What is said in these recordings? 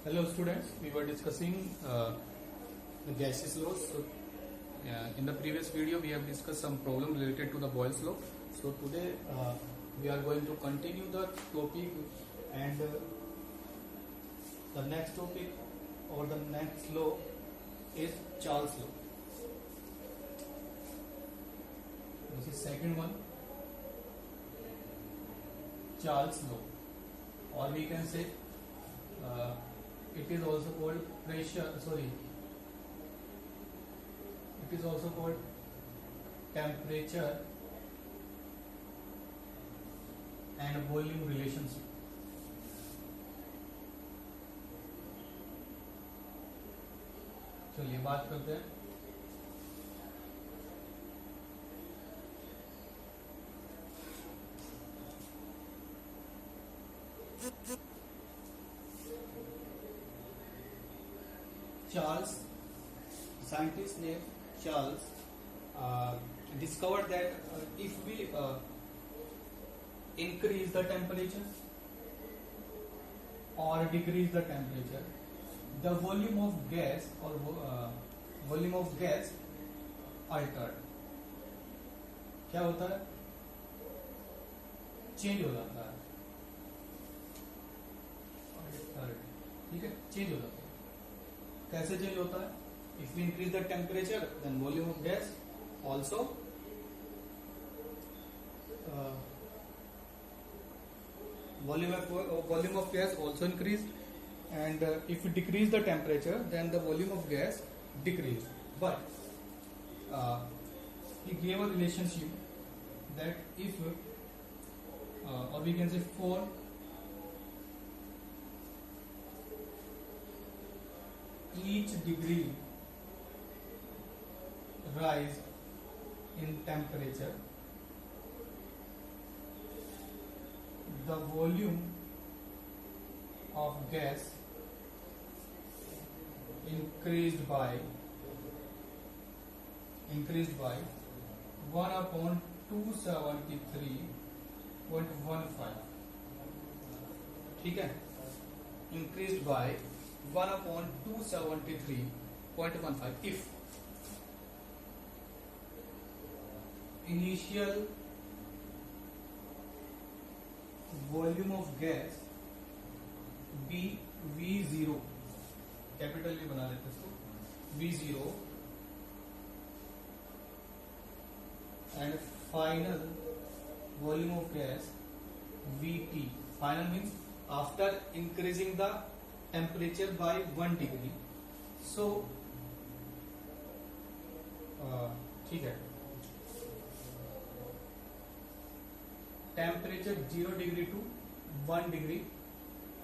Hello students, we were discussing the gaseous laws. So, in the previous video we have discussed some problem related to the Boyle's law. So today we are going to continue the topic and the next topic or the next law is Charles law. This is second one, Charles law, or we can say it is also called it is also called temperature and volume relationship. चलिए बात करते हैं. Charles, scientist named Charles, discovered that if we increase the temperature or decrease the temperature, the volume of gas or volume of gas altered. क्या होता है? Change हो जाता है. ठीक है, चेंज हो जाता है. कैसे चेंज होता है? If we increase the temperature, then volume of gas also volume of gas also increased, and if we decrease the temperature, then the volume of gas decreased. But he gave a relationship that if or we can say for each degree rise in temperature, the volume of gas increased by 1/273.15. ठीक है, increased by 1/273.15 if initial volume of gas be V0, capital भी बना लेते इसको, V0, and final volume of gas VT. Final means after increasing the temperature by 1 degree. So ठीक है, temperature 0 degree to 1 degree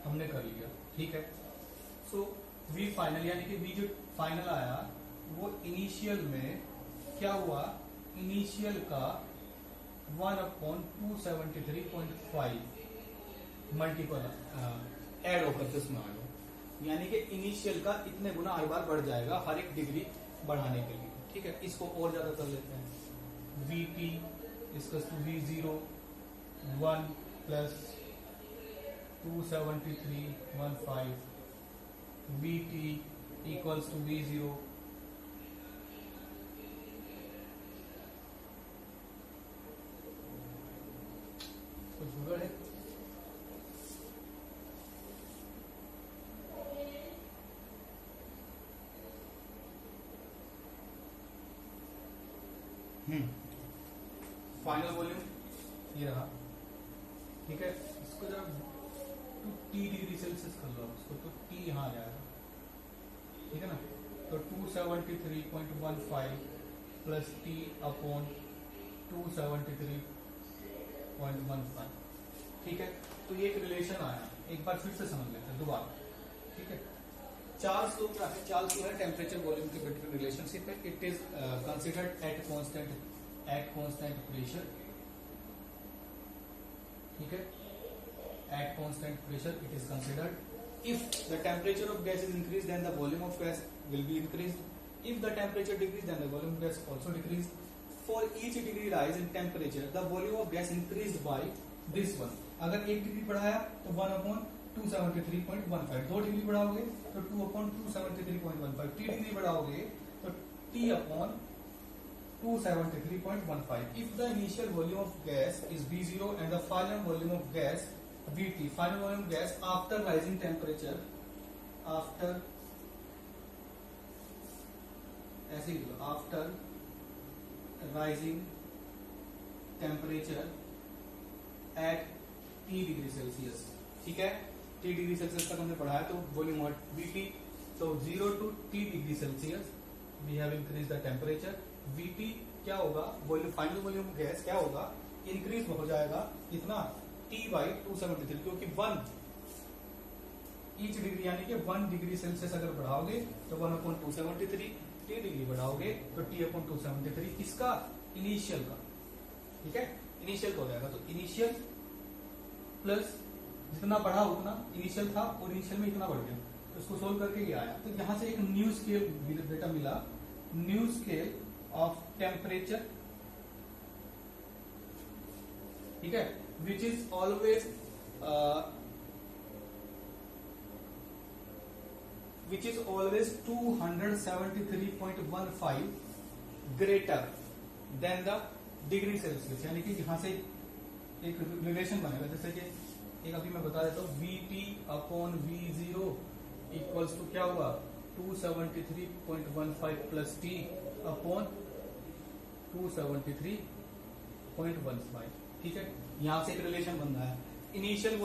हमने कर लिया. ठीक है, सो वी फाइनल यानी कि वी जो फाइनल आया वो इनिशियल में क्या हुआ, इनिशियल का 1/273.5 मल्टीपल ऐड होकर के उसमें आ गया, यानी कि इनिशियल का इतने गुना हर बार बढ़ जाएगा हर एक डिग्री बढ़ाने के लिए. ठीक है, इसको और ज्यादा कर लेते हैं. VT equals to V0 1 plus 273.15 VT equals to V0 कुछ गड़बड़ है. फाइनल वॉल्यूम ये रहा. ठीक है, इसको जरा 2T डिग्री सेल्सियस कर लो इसको, तो T यहाँ आ जाएगा. ठीक है ना, तो 273.15 प्लस T अपॉन 273.15. ठीक है, तो ये एक रिलेशन आया. एक बार फिर से समझ लेते हैं दोबारा. ठीक है, चार्ल्स लॉ क्या है? चार्ल्स लॉ है टेम्परेचर वॉल्यूम के बिटवीन रिलेशनशिप है. It is considered at constant pressure. ठीक है, at constant pressure it is considered. If the temperature of gas is increased, then the volume of gas will be increased. If the temperature decreased, then the volume of gas also decreased. For each degree rise in temperature, the volume of gas increased by this one. अगर 1 degree बढ़ाया तो 1 273.15। 2 degree बढ़ाओगे तो 2/273.15। T degree बढ़ाओगे तो T upon 273.15। If the initial volume of gas is V0 and the final volume of gas VT, final volume of gas after rising temperature, after rising temperature at T degree Celsius, ठीक है, T degree Celsius तक हमने पढ़ा है, तो volume what VT, तो 0 to T degree Celsius we have increase the temperature. VT क्या होगा, वॉल्यूम, फाइनल वॉल्यूम गैस क्या होगा, इंक्रीज हो जाएगा कितना, T/273, क्योंकि 1 ईच डिग्री यानी कि 1 डिग्री सेल्सियस अगर बढ़ाओगे तो 1/273, T डिग्री बढ़ाओगे तो T/273, किसका, इनिशियल का, ठीक है, इनिशियल का हो जाएगा। तो इनिशियल प्लस जितना बढ़ा उतना, इनिशियल था और इनिशियल में इतना बढ़ गया, तो इसको सोल्व करके ये आया। तो यहां से एक न्यू स्केल डेटा मिला, न्यू स्केल ऑफ टेम्परेचर, ठीक है, which is always which is always 273.15 greater than the degree Celsius. यानी कि यहां से एक रिलेशन बनेगा, जैसे कि एक अभी मैं बता देता हूं, VT/V0 इक्वल्स टू क्या होगा, 273.15 प्लस T अपॉन 273.15, ठीक है। यहां से एक रिलेशन बन रहा है। इनिशियल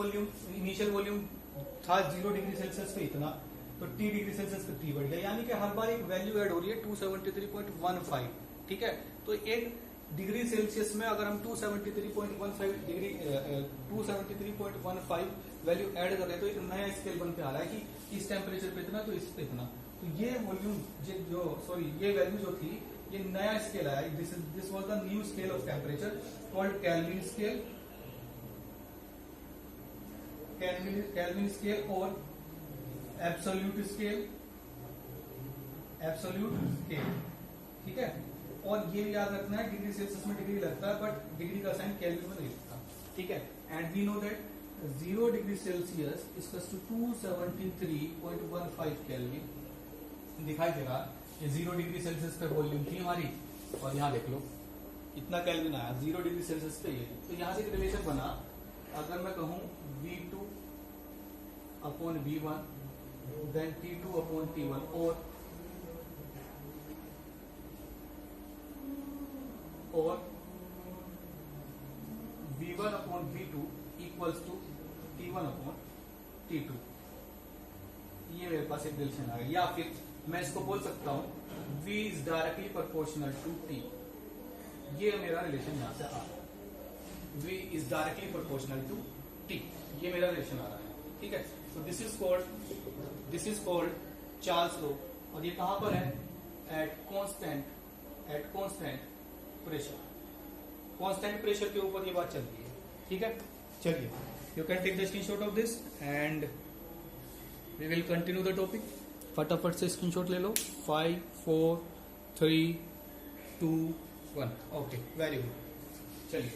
वॉल्यूम था 0 डिग्री सेल्सियस पे इतना, तो T डिग्री सेल्सियस पे T बढ़ गया, यानी कि हर बार एक वैल्यू ऐड हो रही है 273.15, ठीक है। तो एक डिग्री सेल्सियस में अगर हम 273.15 वैल्यू ऐड कर रहे हैं तो एक नया स्केल बन के आ रहा है कि इस टेम्परेचर पे इतना, तो इस पे इतना। तो ये वॉल्यूम ये वैल्यू जो थी, ये नया स्केल आया, this was the new scale of temperature called kelvin scale और एब्सोल्यूट स्केल, ठीक है। और ये याद रखना है, डिग्री सेल्सियस में डिग्री लगता है, बट डिग्री का साइन केल्विन में नहीं लगता, ठीक है। And we know that 0 degree Celsius equals to 273.15 Kelvin. दिखाई दे रहा, ये 0 डिग्री सेल्सियस पे वॉल्यूम थी हमारी, और यहाँ देख लो इतना केल्विन आया 0 डिग्री सेल्सियस पे ये। तो यहाँ से एक रिलेशन बना, अगर मैं कहूं V2/V1 देन T2/T1 और V1/V2 इक्वल्स टू T1/T2, ये मेरे पास एक रिलेशन आ गया। या फिर मैं इसको बोल सकता हूं V is directly proportional to T, ये मेरा रिलेशन यहां से आ रहा है, V is directly proportional to T, ये मेरा रिलेशन आ रहा है, ठीक है। तो this is called Charles law, और ये कहां पर है, एट कांस्टेंट प्रेशर के ऊपर ये बात चल रही है, ठीक है। चलिए, you can take the screenshot of this and we will continue the topic. फटाफट से स्क्रीनशॉट ले लो, 5 4 3 2 1, ओके, वेरी गुड। चलिए,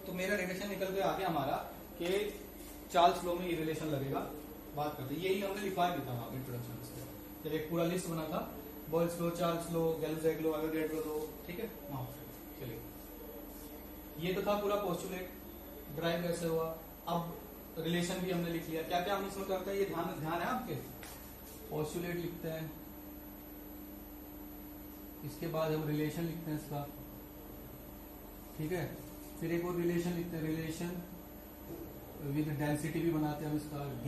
तो मेरा रिलेशन निकल के आ गया हमारा कि चार्ल्स लॉ में ये रिलेशन लगेगा। बात करते, यही हमने लिखा भी था वहां इंट्रोडक्शन में, जब एक पूरा लिस्ट बना था, बॉयल्स लॉ, चार्ल्स लॉ, गैल्वैक लॉ, एवोगैड्रो लॉ, ठीक है। वहां चलिए, ये तो था पूरा पोस्टुलेट, ड्राइव कैसे हुआ। अब रिलेशन भी हमने लिख लिया, क्या क्या हम इसमें करते हैं, ये ध्यान है आपके। पोस्टुलेट लिखते हैं, इसके बाद हम रिलेशन लिखते हैं इसका, ठीक है। फिर एक और रिलेशन लिखते हैं, रिलेशन विद डेंसिटी भी बनाते हैं हम इसका, D।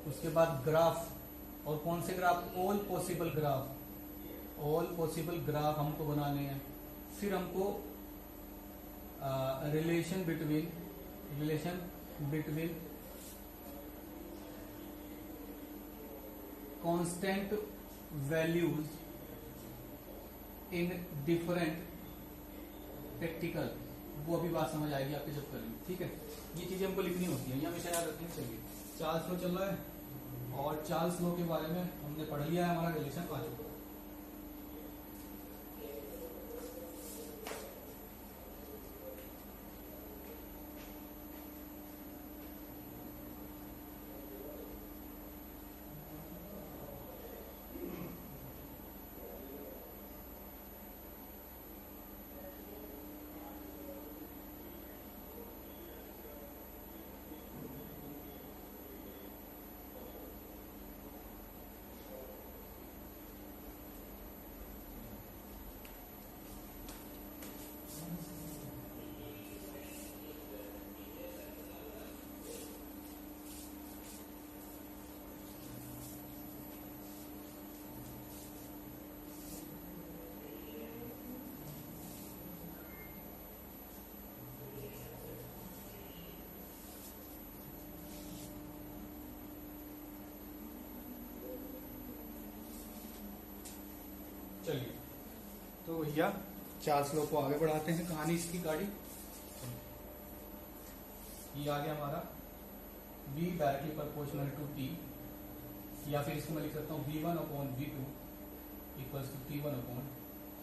उसके बाद ग्राफ, और कौन से ग्राफ, ऑल पॉसिबल ग्राफ हमको बनाने हैं। फिर हमको relation between constant values in different practical, वो अभी बात समझ आएगी आपके जब करेंगे, ठीक है। ये चीजें हमको लिखनी होती है, ये हमेशा याद रखनी चाहिए। चार्ल्स लॉ चल रहा है, और चार्ल्स लॉ के बारे में हमने पढ़ लिया है, हमारा रिलेशन आ चुका है। तो भैया चार्ल्स लॉ को आगे बढ़ाते हैं, कहानी इसकी गाड़ी। ये आ गया हमारा v directly proportional to t, या फिर इसको मैं लिख सकता हूँ v1 upon v2 equals to t1 upon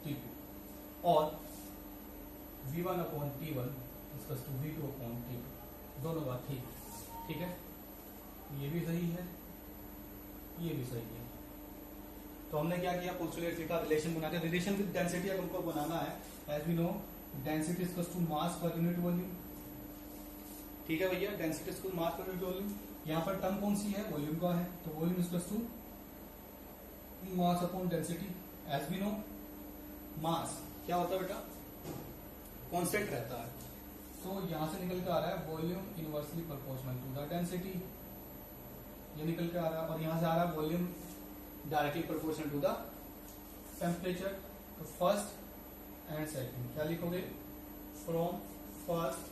t2, और v1 upon t1 equals to v2 upon t2। दोनों बात ठीक है, ये भी सही है, ये भी सही है। तो हमने क्या किया, पोस्टुलेट लिखा, रिलेशन बनाते हैं। रिलेशन विद डेंसिटी अगर हमको बनाना है, as we know density equals to mass per unit volume. ठीक है भैया, density equals to mass per unit volume. यहाँ पर टर्म कौन सी है, वॉल्यूम का है, तो volume equals to mass upon density. As we know mass क्या होता है बेटा, कांस्टेंट रहता है, तो यहां से निकल के आ रहा है volume inversely proportional to the density, ये निकल के आ रहा है। और यहां से आ रहा है volume directly proportional to the temperature. तो फर्स्ट एंड सेकंड क्या लिखोगे, from first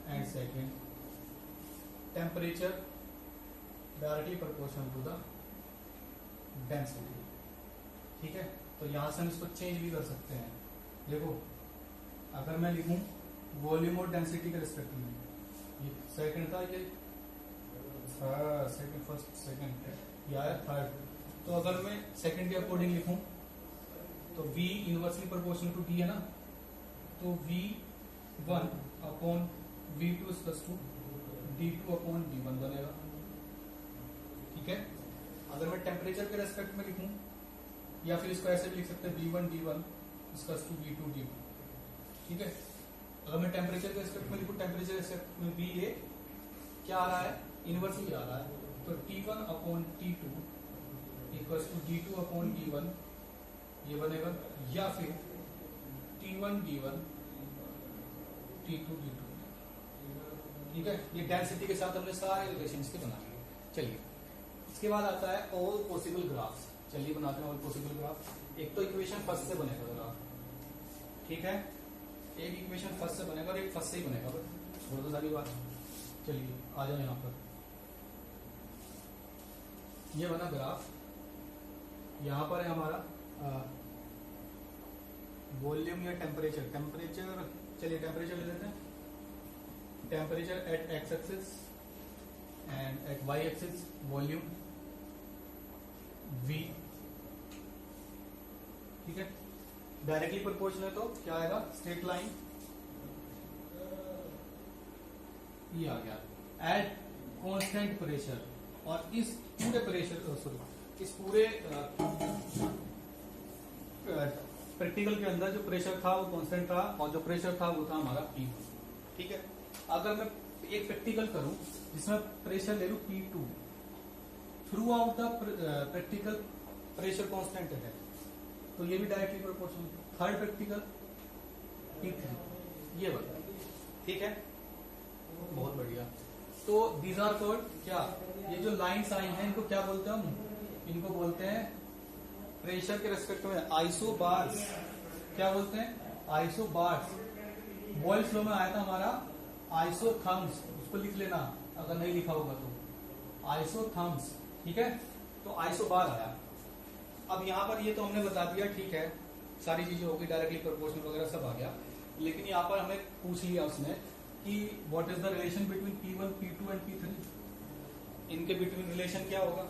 and second temperature directly proportional to the density. ठीक है, तो यहां से हम इसको चेंज भी कर सकते हैं। देखो अगर मैं लिखूं वॉल्यूम और डेंसिटी के रेस्पेक्ट में, ये सेकंड था, ये सेकंड, फर्स्ट सेकंड, या थर्ड। तो अगर मैं सेकंड के अकॉर्डिंग लिखूं तो v inversely proportional to d है ना, तो v1 upon v2 equals to d2 upon d1 बनेगा। ठीक है, अगर मैं टेम्परेचर के रेस्पेक्ट में लिखूं, या फिर इसको ऐसे भी लिख सकते हैं v1 d1 equals to v2 d2। ठीक है, अगर मैं टेम्परेचर के रेस्पेक्ट में लिखूं, टेम्परेचर के रेस्पेक्ट में v ये क्या आ रहा है, इनवर्सली आ रहा है, तो t1 upon t2 equals to d2 upon d1 ये बनेगा, या फिर t1 d1 t2 d2। ठीक है, ये डेंसिटी के साथ हमने सारे रिलेशन के बना लिए। चलिए इसके बाद आता है ऑल पॉसिबल ग्राफ्स। चलिए बनाते हैं ऑल पॉसिबल ग्राफ। एक तो इक्वेशन फर्स्ट से बनेगा ग्राफ, ठीक है, एक इक्वेशन फर्स्ट से बनेगा और एक फर्स्ट से ही बनेगा, बस छोड़ दो सारी बात। चलिए आ जाओ यहाँ पर, ये बना ग्राफ। यहाँ पर है हमारा वॉल्यूम या टेम्परेचर, चलिए टेम्परेचर ले लेते हैं। Temperature at X axis and at Y axis volume v। ठीक है, डायरेक्टली प्रोपोर्शनल है तो क्या आएगा, स्ट्रेट लाइन, ये आ गया एट कांस्टेंट प्रेशर। और इस पूरे प्रेशर इस पूरे प्रैक्टिकल के अंदर जो प्रेशर था वो कांस्टेंट था, और जो प्रेशर था वो था हमारा P। ठीक है, अगर मैं एक प्रैक्टिकल करूं जिसमें प्रेशर ले लूं P2, through out the practical pressure constant है, तो ये भी directly proportional. Third practical P3, ये बता। ठीक है, बहुत बढ़िया। तो दीज आर कॉल्ड क्या, ये जो लाइन्स आई हैं इनको क्या बोलते हैं हम, इनको बोलते हैं प्रेशर के रेस्पेक्ट में आइसोबार्स। क्या बोलते हैं, आइसोबार्स। बॉयल्स लॉ में आया था हमारा आइसोथर्म्स, उसको लिख लेना अगर नहीं लिखा होगा तो, आइसोथर्म्स। ठीक है, तो आइसोबार आया। अब यहाँ पर ये तो हमने बता दिया, ठीक है, सारी चीजें हो गई, डायरेक्टली प्रोपोर्शनल वगैरह सब आ गया। लेकिन यहाँ पर हमें पूछ लिया उसने कि what is the relation between P1, P2 and P3। इनके बिटवीन रिलेशन क्या होगा,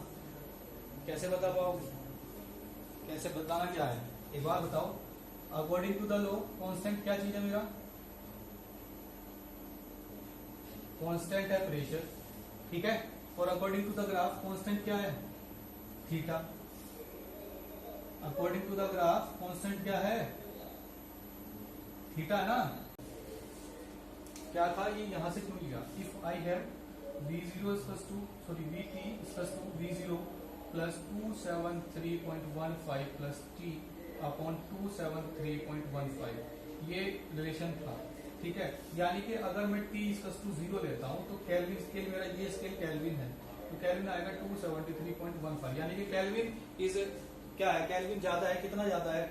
कैसे बता पाओगे, कैसे बताना क्या है, एक बार बताओ। According to the law constant क्या चीज है मेरा, कांस्टेंट है प्रेशर। ठीक है, और according to the graph constant क्या है, theta. According to the graph constant क्या है, थीटा है ना। क्या था ये, यहां से क्यों लिया, if I have v0 vt v0 plus 273.15 plus t upon 273.15, ये रिलेशन था। ठीक है, यानी कि अगर मैं t इक्वल्स टू 0 लेता हूं तो केल्विन स्केल, मेरा ये स्केल केल्विन है, तो केल्विन आएगा 273.15, यानी कि केल्विन इज क्या है, केल्विन ज्यादा है, कितना ज्यादा है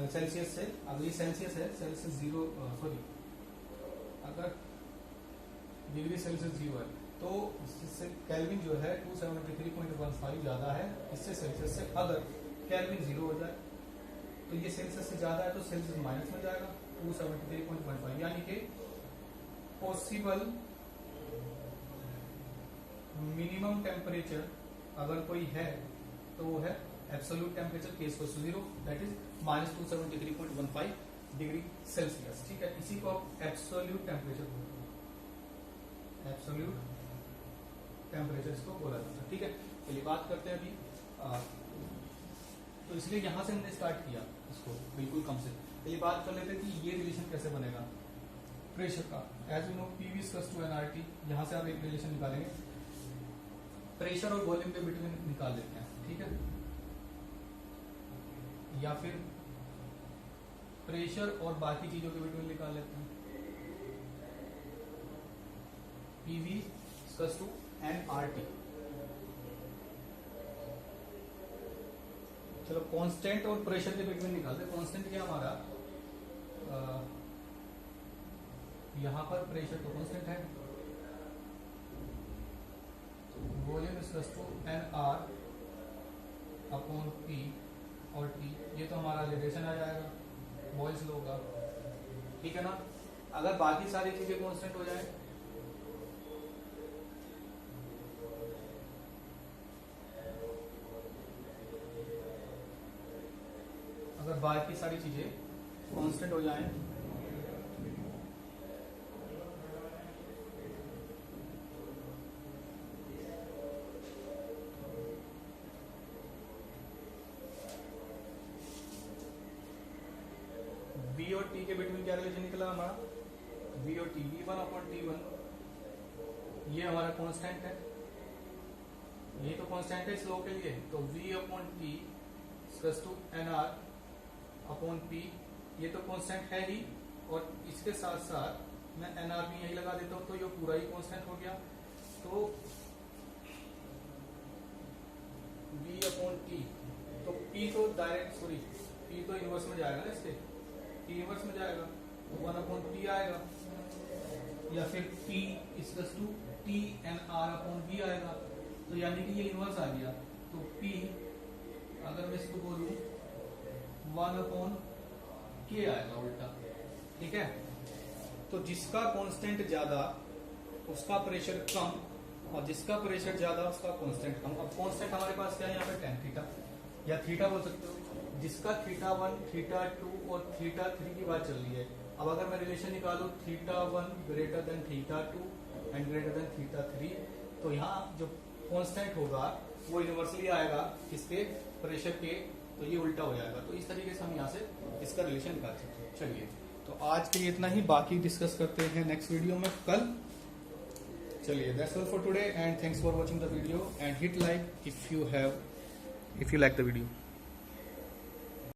सेल्सियस से। अगर ये सेल्सियस है, सेल्सियस 0 सॉरी अगर डिग्री सेल्सियस 0 है तो इससे केल्विन जो है 273.15 ज्यादा है इससे सेल्सियस से। अगर केल्विन 0 हो जाए तो ये सेल्सियस से ज्यादा है तो सेल्सियस माइनस में जाएगा 273.15, यानी कि पॉसिबल मिनिमम टेम्परेचर अगर कोई है तो वो है एब्सोल्यूट टेम्परेचर केस को 0, दैट इज -273.15 डिग्री सेल्सियस। ठीक है, इसी को आप एब्सोल्यूट टेम्परेचर बोलते हैं, एब्सोल्यूट टेम्परेचर इसको बोला जाता है। ठीक है, चलिए बात करते हैं अभी तो इसलिए यहां से हमने स्टार्ट किया इसको बिल्कुल कम से। चलिए बात कर लेते हैं कि ये रिलेशन कैसे बनेगा प्रेशर का। As you know PV equals to NRT, यहां से आप एक रिलेशन निकालेंगे, प्रेशर और वॉल्यूम के बिटवीन निकाल लेते हैं। ठीक है, या फिर प्रेशर और बाकी चीजों के बिटवीन निकाल लेते हैं, पीवी इक्वल्स टू एनआरटी। चलो कांस्टेंट और प्रेशर के बिटवीन निकालते। कांस्टेंट क्या हमारा यहां पर प्रेशर तो कांस्टेंट है, volume equals to N R upon P और टी, ये तो हमारा रिलेशन आ जाएगा बॉयल्स लॉ का। ठीक है ना, अगर बाकी सारी चीजें कांस्टेंट हो जाए अगर बाकी सारी चीजें कांस्टेंट हो जाएं V और T के बिटवीन क्या रिलेशन निकला हमारा, V और T, V1 अपॉन T1, ये हमारा कांस्टेंट है, ये तो कांस्टेंट है इस लॉ के लिए, तो V upon T equals to NR upon P, ये तो कांस्टेंट है ही, और इसके साथ साथ मैं NR भी यही लगा देता हूं तो ये पूरा ही कांस्टेंट हो गया। तो V अपॉन T, तो P तो डायरेक्ट P तो इनवर्स में जाएगा ना, इसके P इनवर्स में जाएगा तो 1 अपॉन P आएगा, या फिर P equals to T N R upon V आएगा, तो यानी कि ये इनवर्स आ गया। तो P अगर मैं इसको बोलूं 1 अपॉन K आएगा उल्टा। ठीक है, तो जिसका कांस्टेंट ज्यादा उसका प्रेशर कम, और जिसका प्रेशर ज्यादा उसका कांस्टेंट कम। अब कांस्टेंट हमारे पास क्या है यहाँ पे tan थीटा या थीटा बोल सकते हो, जिसका θ1, θ2 और θ3 की बात चल रही है। अब अगर मैं रिलेशन निकालू θ1 greater than θ2 and greater than θ3, तो यहाँ जो कांस्टेंट होगा वो इनवर्सली आएगा किसके, प्रेशर के, तो ये उल्टा हो जाएगा। तो इस तरीके से हम यहाँ से इसका रिलेशन निकाल सकते हैं। चलिए, तो आज के लिए इतना ही, बाकी डिस्कस करते हैं नेक्स्ट वीडियो में कल। चलिए, that's all for today and thanks for watching the video and hit like if you like the video.